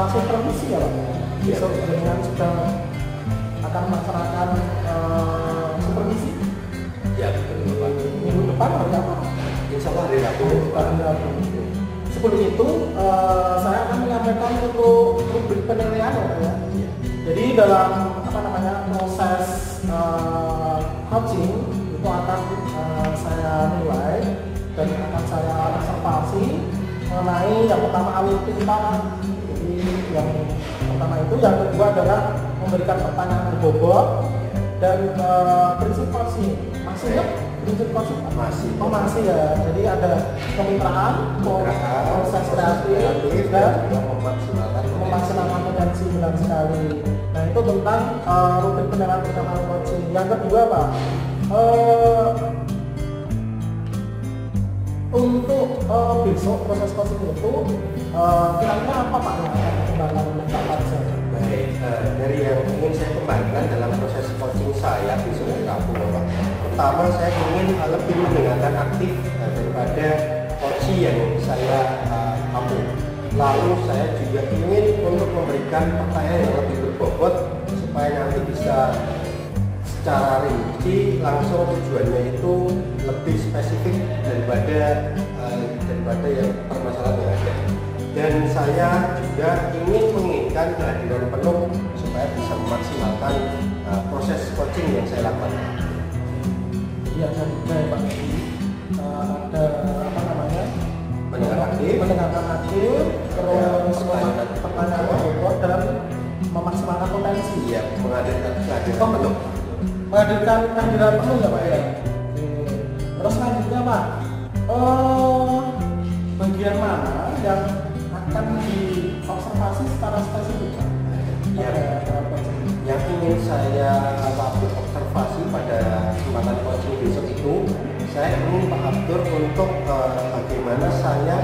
supervisi ya Pak? Besok dengan sudah akan melaksanakan supervisi? Ya, betul Pak. Minggu depan hari apa? Insya Allah hari Rabu. Sebelum itu, saya akan menyampaikan untuk rubrik penilaian ya. Jadi dalam proses coaching itu akan saya nilai dan akan saya observasi mengenai yang pertama alur tinta. Jadi yang pertama itu, yang kedua adalah memberikan pertanyaan berbobot dan prinsip coaching. Masih ya? Prinsip coaching masih ya. Jadi ada kemitraan, proses kreatif dan memaksimalkan potensi, benar sekali. Nah itu tentang rubrik penilaian pertama coaching. Yang kedua Pak, untuk besok proses coaching itu kira-kira apa Pak yang akan dikembangkan oleh Pak Fajar? Baik, dari yang ingin saya kembangkan dalam proses coaching saya besok hari Rabu Bapak. Pertama, saya ingin lebih mendengarkan aktif daripada coaching yang saya ambil. Lalu saya juga ingin untuk memberikan pertanyaan yang lebih berbobot supaya nanti bisa secara rinci langsung tujuannya itu lebih spesifik daripada yang permasalahan yang ada. Dan saya juga ingin menginginkan kehadiran penuh supaya bisa memaksimalkan proses coaching yang saya lakukan. Iya, dan juga ya Pak, ada mendengarkan aktif, terus pertanyaan berbobot dan memaksimalkan potensi. Iya, menghadirkan kehadiran penuh. Menghadirkan kehadiran penuh ya Pak ya. Terus selanjutnya Pak, bagian mana yang akan diobservasi secara spesifik Pak? Ya, yang ingin saya observasi pada kesempatan coaching besok itu, saya ingin Pak Abdur untuk bagaimana saya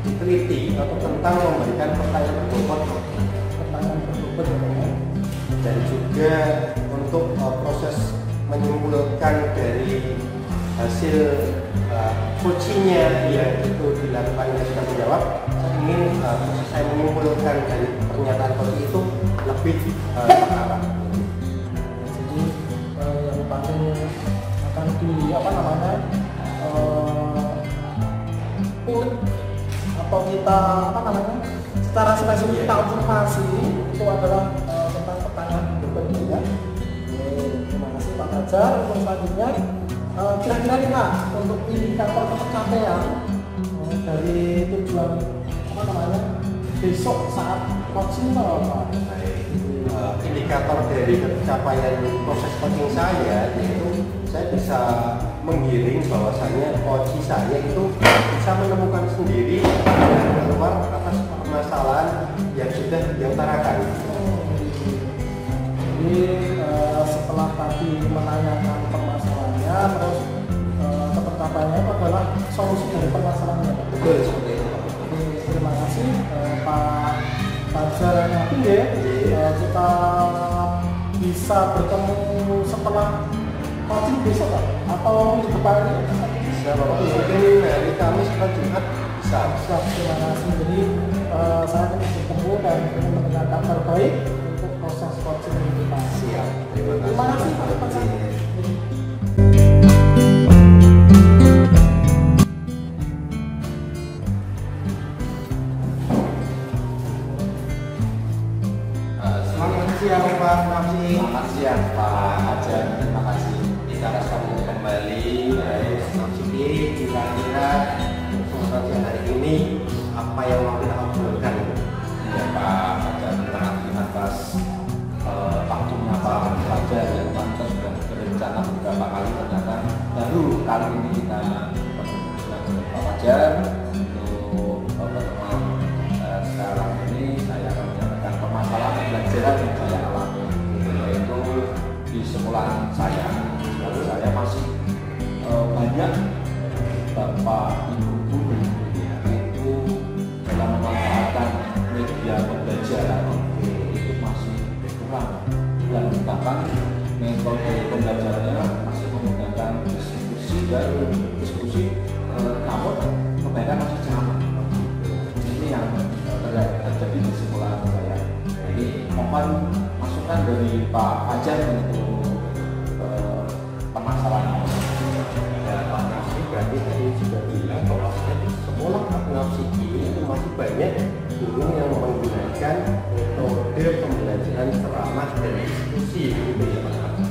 diteliti atau tentang memberikan pertanyaan berbobot dan juga untuk proses menyimpulkan dari hasil coachingnya ya itu dilakukan yang sudah menjawab. Saya ingin proses saya menyimpulkan dari pernyataan coaching itu lebih terarah. Jadi yang paling akan ulik atau kita secara spesifik kita observasi itu adalah tentang pertanyaan berbeda ya. Terima kasih Pak Fajar. Untuk selanjutnya kira-kira nih Pak, untuk indikator pencapaian dari tujuan besok saat coaching Pak. Indikator dari pencapaian proses coaching saya yaitu saya bisa menggiring bahwasanya coaching saya itu bisa menemukan sendiri dan keluar atas permasalahan yang sudah diutarakan. Jadi setelah tadi menanyakan permasalahannya, terus tercapainya itu adalah solusi dari permasalahannya. Betul seperti itu. Terima kasih Pak Fajar. Nanti ya kita bisa bertemu setelah coaching besok Pak, atau minggu depan ini bisa Bapak. Mungkin hari Kamis atau Jumat bisa. Terima kasih. Jadi saya akan bertemu dan mendengar kabar baik untuk proses coaching kita. Siap. Terima kasih Pak Fajar. Selamat siang Pak Fajar, terima kasih. Kita sambung kembali. Jadi kira-kira untuk hari ini apa yang mau kita obrolkan? Ya Pak Fajar, terima kasih atas waktunya Pak Fajar yang kita sudah berencana beberapa kali, ternyata baru kali ini kita bertemu dengan Pak Fajar untuk pertemuan sekarang ini. Saya akan menyampaikan permasalahan pembelajaran yang saya alami, yaitu di sekolah saya masih banyak bapak ibu guru itu dalam memanfaatkan media pembelajaran itu masih kurang, dan bahkan metode pembelajarannya masih menggunakan diskusi namun kebanyakan masih ceramah. Ini yang dari Pak Fajar untuk permasalahan ini? Ya, Pak Nafsi berarti tadi sudah bilang bahwa di sekolah Pak Nafsi ini itu masih banyak guru yang menggunakan metode pembelajaran ceramah dan diskusi gitu ya Pak Nafsi.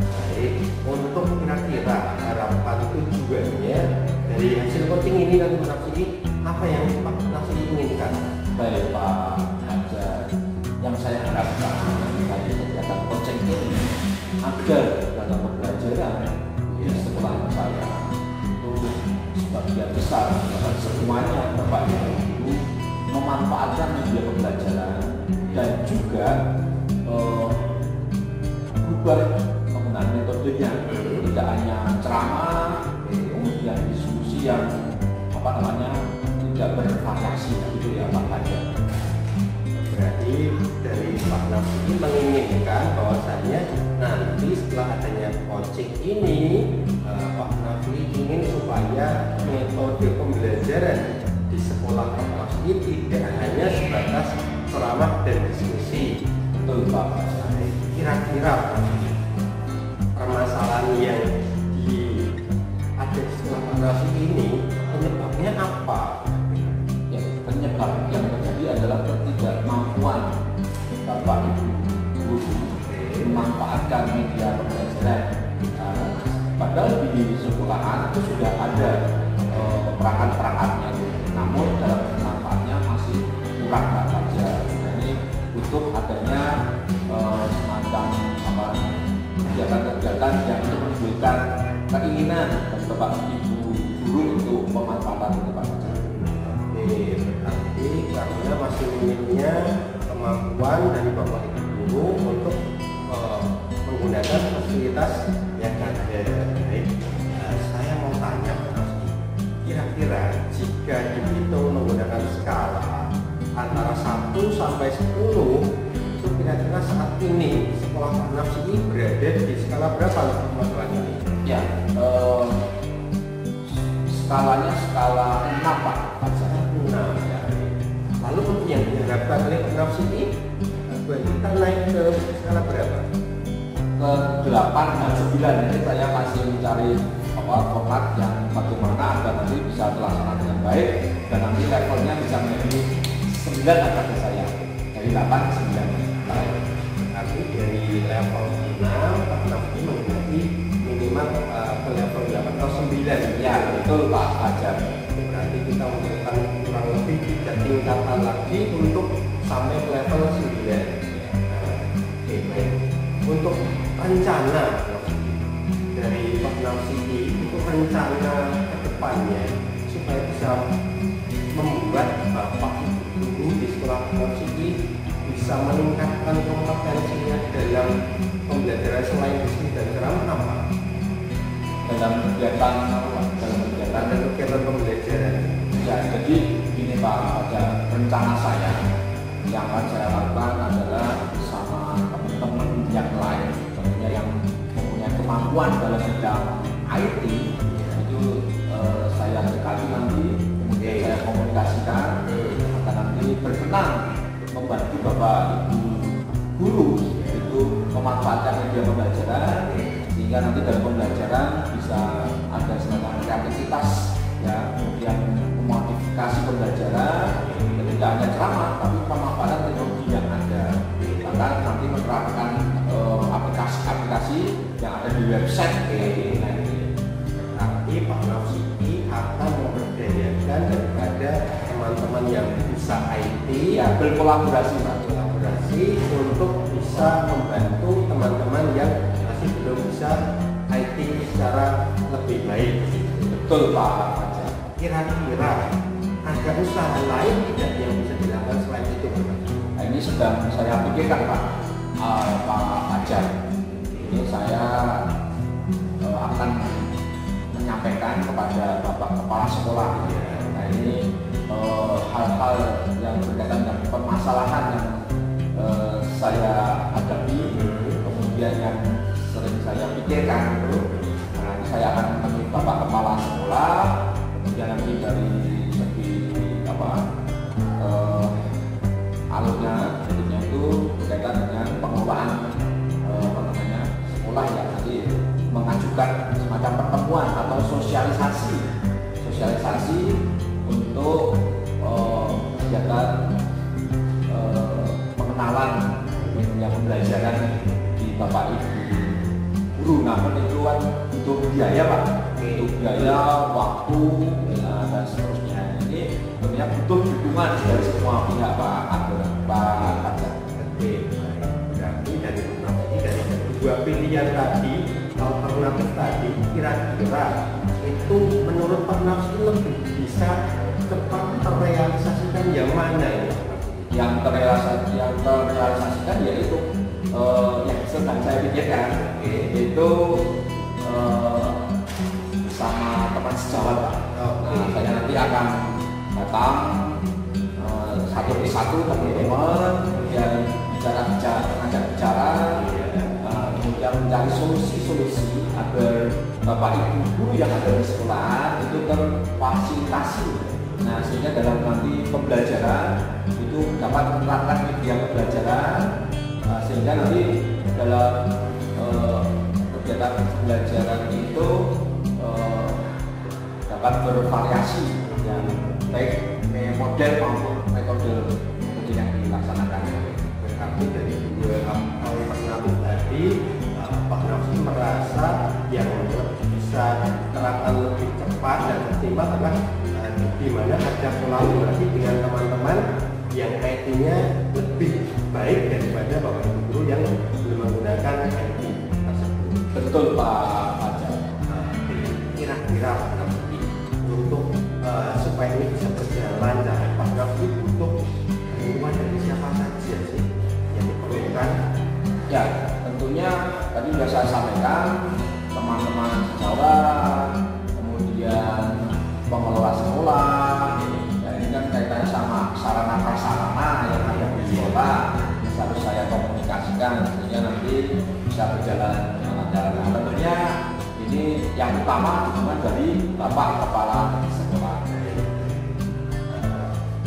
Baik, untuk kira-kira harapan tujuannya dari hasil coaching ini nanti Pak Nafsi, apa yang Pak Nafsi inginkan? Baik Pak Fajar, yang saya harapkan dari kegiatan coaching ini agar dalam pembelajaran di sekolah saya itu sebagian besar bahkan semuanya Bapak Ibu memanfaatkan media pembelajaran dan juga berubah penggunaan metodenya, tidak hanya ceramah kemudian diskusi yang tidak bervariasi gitu ya Pak Fajar. Berarti dari Pak Nafsi ini menginginkan bahwasanya nanti setelah adanya coaching ini Pak Nafsi ingin supaya metode pembelajaran di sekolah Pak Nafsi tidak hanya sebatas ceramah dan diskusi. Betul Pak Fajar. Kira-kira permasalahan yang ada di sekolah Pak Nafsi ini penyebabnya apa? Ya, penyebab yang terjadi adalah ketidakmampuan Bapak Ibu guru memanfaatkan media pembelajaran. Padahal di sekolahan itu sudah ada perangkat-perangkatnya, namun dalam manfaatnya masih kurang Pak Fajar. Ini butuh adanya semacam kegiatan-kegiatan yang menunjukkan keinginan dari Bapak Ibu guru untuk pemanfaatan itu Pak Fajar. Berarti karena masih minimnya kemampuan dari Bapak Ibu guru untuk menggunakan fasilitas yang ada. Baik, saya mau tanya Mas, kira-kira jika dihitung menggunakan skala antara 1 sampai 10, itu kira-kira saat ini sekolah Pak Nafsi ini berada di skala berapa untuk masalah ini? Ya, skalanya skala 6 Pak Fajar. Nah, ya. Lalu yang diharapkan oleh Pak Nafsi ini kita naik ke skala berapa? Ke 8 dan 9 ini saya masih mencari format yang bagaimana agar nanti bisa terlaksana dengan baik dan nanti levelnya bisa menjadi 9 agar saya dari 8 ke 9. Arti dari level 6 Pak Nafsi menjadi minimal ke level 8 atau 9. Ya betul Pak Fajar. Berarti kita membutuhkan kurang lebih 3 tingkatan lagi untuk sampai ke level 9. Oke, baik. Untuk rencana dari Pak Nafsi itu rencana ke depannya supaya bisa membuat Bapak Ibu guru di sekolah Pak Nafsi bisa meningkatkan kompetensinya dalam pembelajaran selain diskusi dan ceramah apa? Dalam kegiatan kegiatan pembelajaran. Ya, jadi ini Pak Fajar, rencana saya yang akan saya lakukan adalah bersama teman-teman yang lain, tentunya yang mempunyai kemampuan dalam bidang IT itu saya dekati nanti, kemudian saya komunikasikan akan nanti berkenan membantu Bapak Ibu guru itu memanfaatkan media pembelajaran sehingga nanti dalam pembelajaran bisa ada semacam kreativitas ya, kemudian memodifikasi pembelajaran tidak hanya ceramah tapi pemanfaatan teknologi yang ada, bahkan nanti menerapkan aplikasi-aplikasi yang ada di website Tapi Pak Nafsi akan memberdayakan daripada teman-teman yang bisa IT ya, berkolaborasi untuk bisa membantu teman-teman yang masih belum bisa IT secara lebih baik. Betul Pak Fajar. Kira-kira ada usaha lain tidak yang bisa dilakukan selain itu? Nah, ini sedang saya pikirkan Pak Fajar. Ini saya akan menyampaikan kepada Bapak Kepala Sekolah. Nah ini hal-hal yang berkaitan dengan permasalahan yang saya hadapi, kemudian yang sering saya pikirkan itu. Nah, saya akan menemui Bapak Kepala Sekolah, kemudian nanti dari segi alurnya berikutnya itu berkaitan dengan pengelolaan melakukan semacam pertemuan atau sosialisasi untuk kegiatan pengenalan yang pembelajaran di Bapak Ibu guru. Namun itu kan butuh biaya Pak, butuh biaya, waktu, dan seterusnya. Ini tentunya butuh dukungan dari semua pihak Pak Fajar. Oke, berarti dari dua pilihan tadi, alternatif tadi, kira-kira itu menurut Pak Nafsi lebih bisa cepat terrealisasikan yang mana ya? Yang terrealisasikan yaitu yang sedang saya pikirkan, itu bersama teman sejawat Pak. Nah, saya nanti akan datang satu persatu teman-teman, kemudian bicara, kemudian mencari solusi agar Bapak Ibu guru yang ada di sekolah itu terfasilitasi. Nah, sehingga dalam nanti pembelajaran itu dapat menerapkan media pembelajaran, sehingga nanti dalam kegiatan pembelajaran itu dapat bervariasi, yang baik model maupun metode yang dilaksanakan. Berarti dari dua alternatif tadi, Pak Nafsi merasa yang bisa terapkan lebih cepat dan optimal adalah di mana ada kolaborasi dengan teman-teman yang IT-nya lebih baik daripada Bapak Ibu guru yang belum menggunakan IT tersebut. Betul Pak Fajar. Kira-kira Pak Nafsi untuk supaya ini bisa berjalan lancar, Pak Nafsi butuh bantuan dari siapa saja sih yang diperlukan? Ya, tentunya tadi sudah saya sampaikan, teman-teman sejawat, kemudian pengelola sekolah. Ya, ini kan kaitannya sama sarana prasarana yang ada di sekolah, harus saya komunikasikan sehingga nanti bisa berjalan lancar. Nah, tentunya ini yang utama dukungan dari Bapak Kepala Sekolah.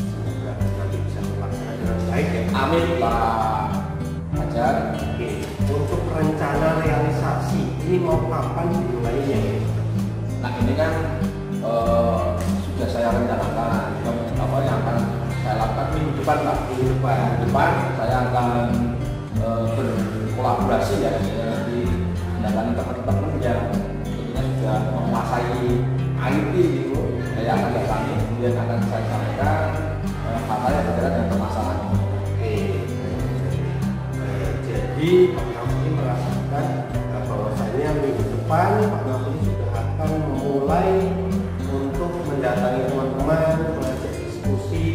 Semoga nanti bisa terlaksana dengan baik ya. Amin Pak Fajar. Oke, untuk rencana realisasi ini mau kapan dimulainya? Nah, ini kan sudah saya rencanakan apa yang akan saya lakukan minggu depan Pak. Minggu depan saya akan berkolaborasi ya, nanti dengan teman-teman yang tentunya sudah menguasai IT gitu. Saya akan datangi, kemudian akan saya sampaikan hal-hal yang berkaitan dengan permasalahan ini. Oke, jadi Pak Nafsi merasakan bahwasanya minggu depan Pak Nafsi sudah akan memulai untuk mendatangi teman-teman, mengajak diskusi,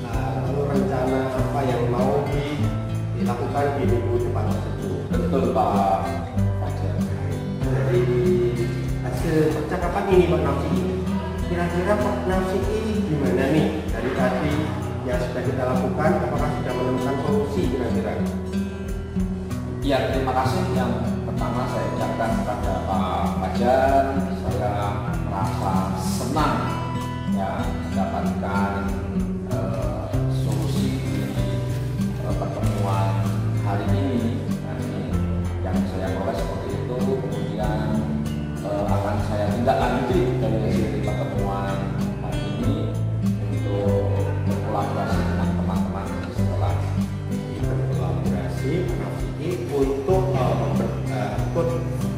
lalu rencana apa yang mau dilakukan di minggu depan tersebut. Betul Pak Fajar. Dari hasil percakapan ini Pak Nafsi, kira-kira Pak Nafsi ini gimana nih dari tadi yang sudah kita lakukan, apakah sudah menemukan solusi kira-kira? Ya, terima kasih. Yang pertama saya ucapkan kepada Pak Fajar, saya merasa senang ya mendapatkan solusi di pertemuan hari ini. Nah, ini yang saya peroleh seperti itu, kemudian akan saya tindak lanjuti dari hasil pertemuan hari ini untuk berkolaborasi dengan teman-teman di sekolah. Berkolaborasi untuk ikut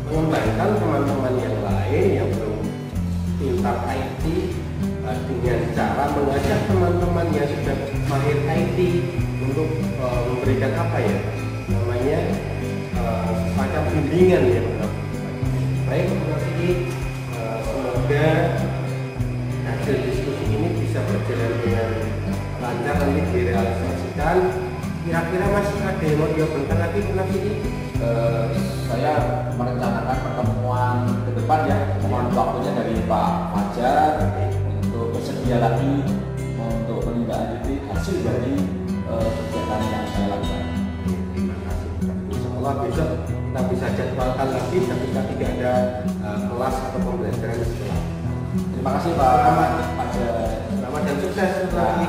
mengembangkan teman-teman yang lain yang belum pintar IT dengan cara mengajak teman-teman yang sudah mahir IT untuk memberikan apa ya namanya semacam bimbingan ya Pak. Baik Pak Nafsi, semoga hasil diskusi ini bisa berjalan dengan lancar nanti direalisasikan. Kira-kira masih ada yang mau diobrolkan lagi Pak Nafsi? Saya merencanakan pertemuan ke depan ya, mohon waktunya dari Pak Fajar untuk bersedia lagi untuk menindaklanjuti hasil dari kegiatan yang saya lakukan. Terima kasih. Insya Allah besok kita bisa jadwalkan lagi ketika tidak ada kelas atau pembelajaran di sekolah. Terima kasih Pak Fajar. Selamat dan sukses lagi.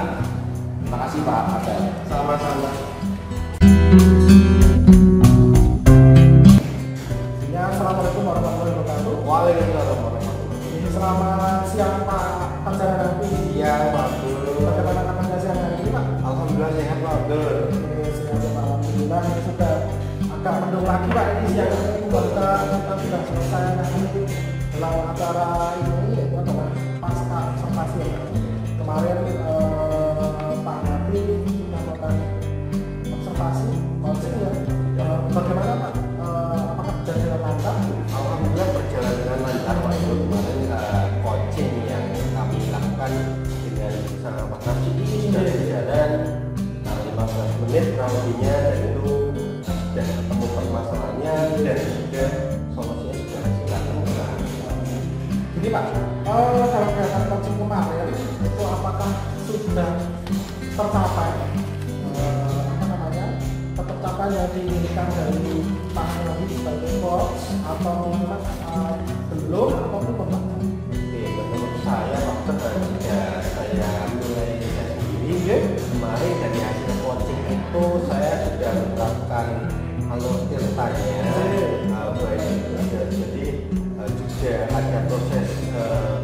Terima kasih Pak Fajar. Sama-sama. Ya, assalamualaikum warahmatullahi wabarakatuh. Waalaikumsalam warahmatullahi. Jadi selamat siang Pak Fajar Hanafi. Siang Pak Abdul. Bagaimana kabarnya siang hari ini Pak? Alhamdulillah sehat Pak Abdul. Sehat Pak, alhamdulillah. Ini sudah agak mendung lagi Pak, ini siang ini kita sudah selesai nanti dalam acara ini yaitu adalah pasca observasi ya. Kemarin Pak Hanafi melakukan observasi coaching ya. Bagaimana Pak? Apakah berjalan lancar? Alhamdulillah berjalan dengan lancar Pak Abdul. Kemarin coaching yang kami lakukan dengan bersama Pak Nafsi sudah berjalan 15 menit kurang lebihnya, dan itu sudah ketemu permasalahannya dan juga solusinya sudah kita temukan. Jadi Pak, kalau kegiatan coaching kemarin itu apakah sudah tercapai tercapai yang diinginkan dari Pak Hanafi sebagai coach atau memang belum atau belum Pak? Oke, menurut saya waktu ketika saya mulai saya sendiri kemarin dari hasil coaching itu saya sudah menerapkan alur tirtanya baik, jadi juga ada proses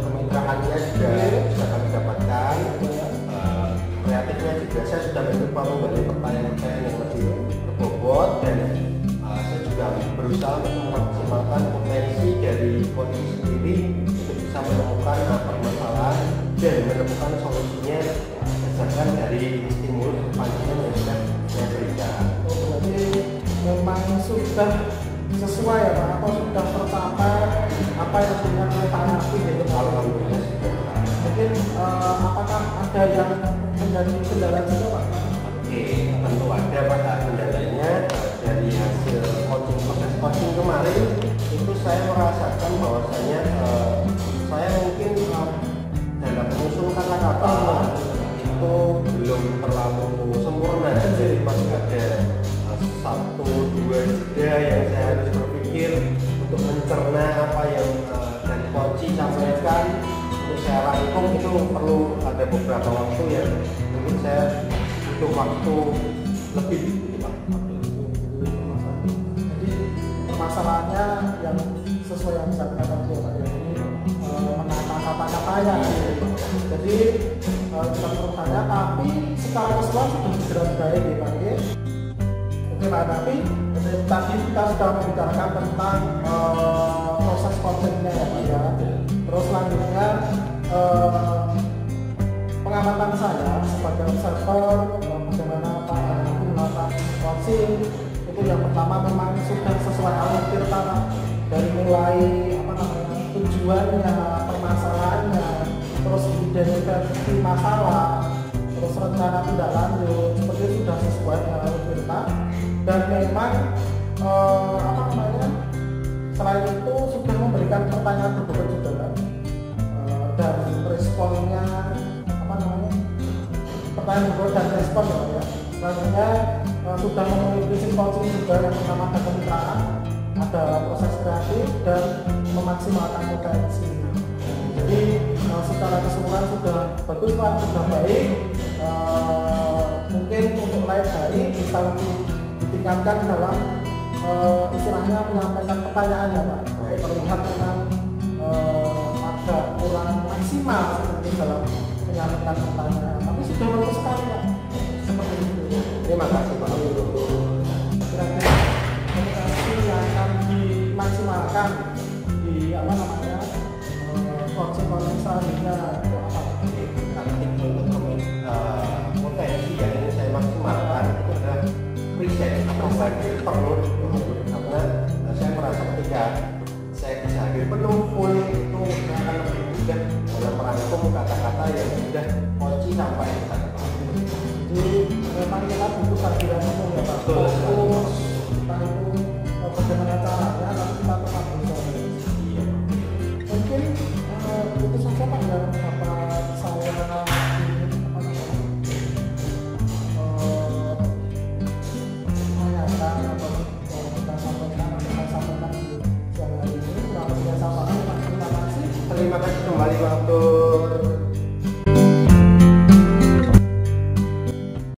kemitraannya juga bisa kami dapatkan, kreatifnya juga saya sudah mencoba memberi pertanyaan-pertanyaan yang lebih berbobot, dan saya juga berusaha untuk memaksimalkan potensi dari coach sendiri untuk bisa menemukan permasalahan dan menemukan solusinya berdasarkan dari stimulus kepanjangan yang sudah saya berikan. Berarti memang sudah sesuai ya Pak, atau sudah tercapai apa yang diinginkan oleh Pak Hanafi gitu? Alhamdulillah sudah. Mungkin apakah ada yang menjadi kendala juga Pak? Oke, tentu ada pada kendalanya. Dari hasil proses coaching kemarin itu saya merasakan bahwasanya saya mungkin dalam menyusun kata-kata itu belum terlalu sempurna, jadi masih ada 1-2 jeda yang saya harus berpikir untuk mencerna apa yang dari coach sampaikan, untuk saya rangkum itu perlu ada beberapa waktu yang mungkin saya butuh waktu lebih gitu Pak. Jadi permasalahannya yang sesuai yang disampaikan oleh Pak ini menata kata-katanya. Jadi kita bertanya, tapi secara keseluruhan sudah berjalan baik ya Pak. Oke Pak Hanafi, tadi kita sudah membicarakan tentang proses coachingnya ya Pak ya. Terus selanjutnya pengamatan saya sebagai observer bagaimana Pak Hanafi melakukan coaching itu yang pertama memang sudah sesuai alur tirta dari mulai tujuannya, permasalahannya, terus identifikasi masalah, terus rencana tindak lanjut seperti itu sudah sesuai dengan alur tirta, dan memang selain itu sudah memberikan pertanyaan berbobot juga kan, dan responnya pertanyaan berbobot dan respon ya. Selanjutnya sudah memenuhi prinsip coaching juga yang pertama ada kemitraan, ada proses kreatif dan memaksimalkan potensi. Jadi secara keseluruhan sudah bagus Pak, sudah baik. Mungkin untuk lain hari bisa ditingkatkan dalam istilahnya menyampaikan pertanyaan ya Pak. Terlihat memang agak kurang maksimal seperti dalam menyampaikan pertanyaan, tapi sudah bagus sekali Pak. Seperti itu. Terima kasih Pak Abdul. Kira-kira komunikasi yang akan dimaksimalkan di coaching selanjutnya itu apa? Taktik untuk potensi yang ingin saya maksimalkan itu adalah preset atau hadir penuh, karena saya merasa ketika saya bisa hadir penuh full itu akan lebih mudah dalam merangkum kata-kata yang sudah coach sampaikan. Jadi memang kita butuh kehadiran penuh ya Pak. Betul. Fokus kita itu bagaimana caranya, tapi kita tetap berusaha. Iya. Mungkin itu saja Pak yang dapat saya tanyakan atau kita sampaikan atau saya sampaikan di siang hari ini. Kurang lebihnya sama. Terima kasih. Terima kasih kembali Pak Abdul.